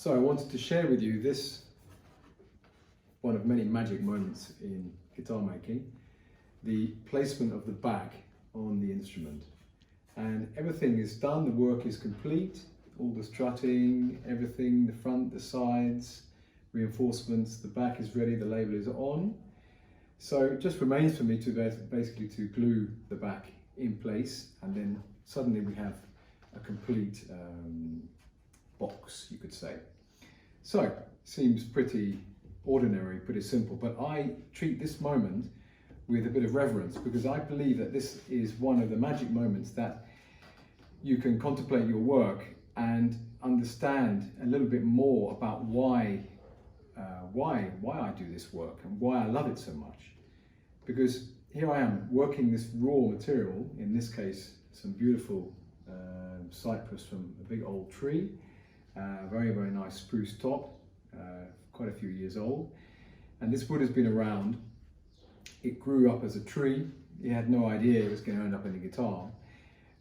So I wanted to share with you this, one of many magic moments in guitar making, the placement of the back on the instrument. And everything is done, the work is complete, all the strutting, everything, the front, the sides, reinforcements, the back is ready, the label is on. So it just remains for me to basically to glue the back in place, and then suddenly we have a complete box, you could say. So, seems pretty ordinary, pretty simple, but I treat this moment with a bit of reverence, because I believe that this is one of the magic moments that you can contemplate your work and understand a little bit more about why I do this work and why I love it so much. Because here I am working this raw material, in this case some beautiful cypress from a big old tree, very nice spruce top, quite a few years old, and this wood has been around. It grew up as a tree. It had no idea it was going to end up in a guitar,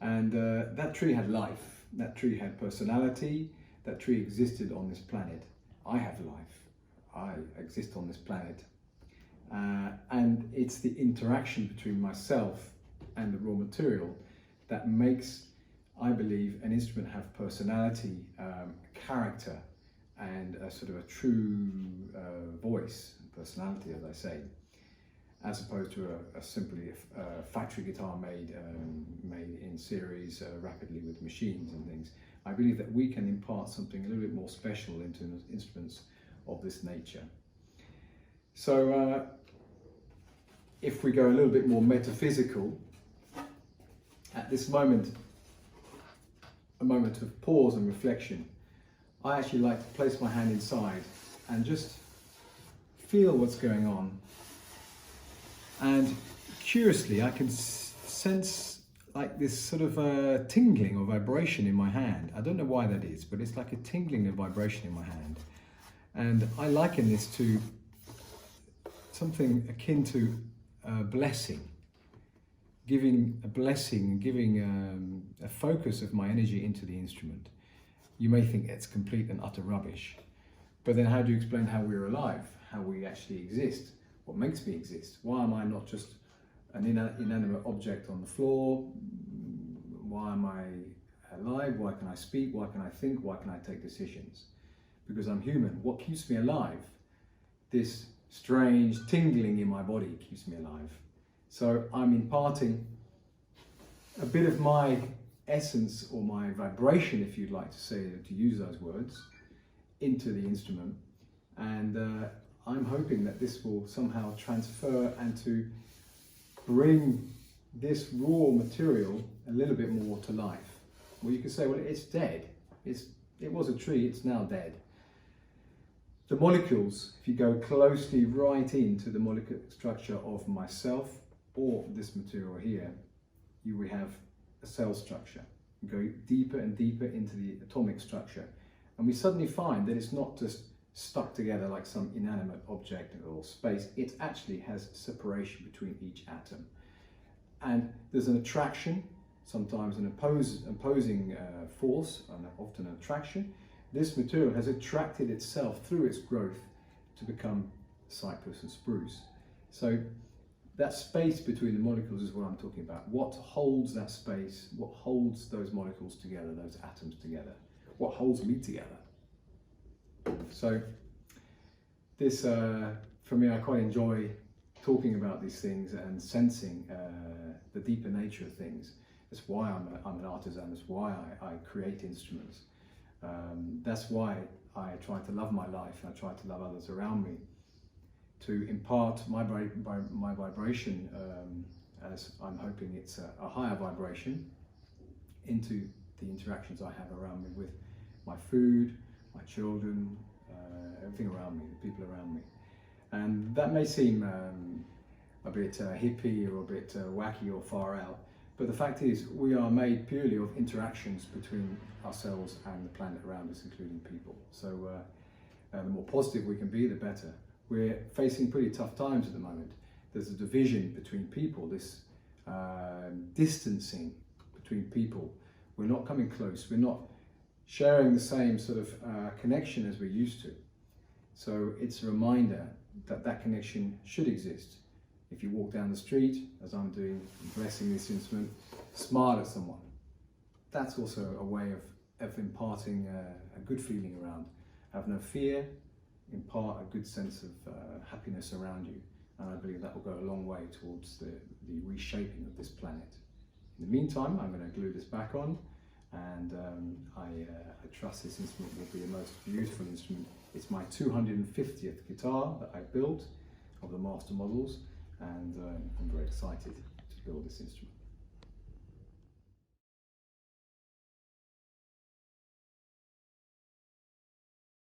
and that tree had life, that tree had personality, that tree existed on this planet. I have life, I exist on this planet, and it's the interaction between myself and the raw material that makes, I believe, an instrument have personality, character, and a sort of a true voice, personality, as I say, as opposed to simply a factory guitar made in series rapidly with machines and things. I believe that we can impart something a little bit more special into instruments of this nature. So if we go a little bit more metaphysical, at this moment, a moment of pause and reflection, I actually like to place my hand inside and just feel what's going on. And curiously, I can sense like this sort of tingling or vibration in my hand. I don't know why that is, but it's like a tingling of vibration in my hand. And I liken this to something akin to a blessing. Giving a blessing, giving a focus of my energy into the instrument. You may think it's complete and utter rubbish, but then how do you explain how we're alive, how we actually exist, what makes me exist? Why am I not just an inanimate object on the floor? Why am I alive? Why can I speak? Why can I think? Why can I take decisions? Because I'm human. What keeps me alive? This strange tingling in my body keeps me alive. So I'm imparting a bit of my essence, or my vibration, if you'd like to say, to use those words, into the instrument. And I'm hoping that this will somehow transfer and to bring this raw material a little bit more to life. Well, you could say, well, it's dead. It was a tree, it's now dead. The molecules, if you go closely right into the molecular structure of myself, or this material here, you will have a cell structure. You go deeper and deeper into the atomic structure, and we suddenly find that it's not just stuck together like some inanimate object or space. It actually has separation between each atom, and there's an attraction, sometimes an opposing force, and often an attraction. This material has attracted itself through its growth to become cypress and spruce. So that space between the molecules is what I'm talking about. What holds that space? What holds those molecules together, those atoms together? What holds me together? So this, for me, I quite enjoy talking about these things and sensing the deeper nature of things. That's why I'm an artisan. That's why I create instruments. That's why I try to love my life. I try to love others around me, to impart my vibration, as I'm hoping it's a higher vibration, into the interactions I have around me with my food, my children, everything around me, the people around me. And that may seem a bit hippie or a bit wacky or far out, but the fact is we are made purely of interactions between ourselves and the planet around us, including people. So the more positive we can be, the better. We're facing pretty tough times at the moment. There's a division between people, this distancing between people. We're not coming close. We're not sharing the same sort of connection as we're used to. So it's a reminder that that connection should exist. If you walk down the street, as I'm doing, blessing this instrument, smile at someone. That's also a way of imparting a good feeling around. Have no fear, impart a good sense of happiness around you. And I believe that will go a long way towards the reshaping of this planet. In the meantime, I'm going to glue this back on, and I trust this instrument will be a most beautiful instrument. It's my 250th guitar that I built of the master models, and I'm very excited to build this instrument.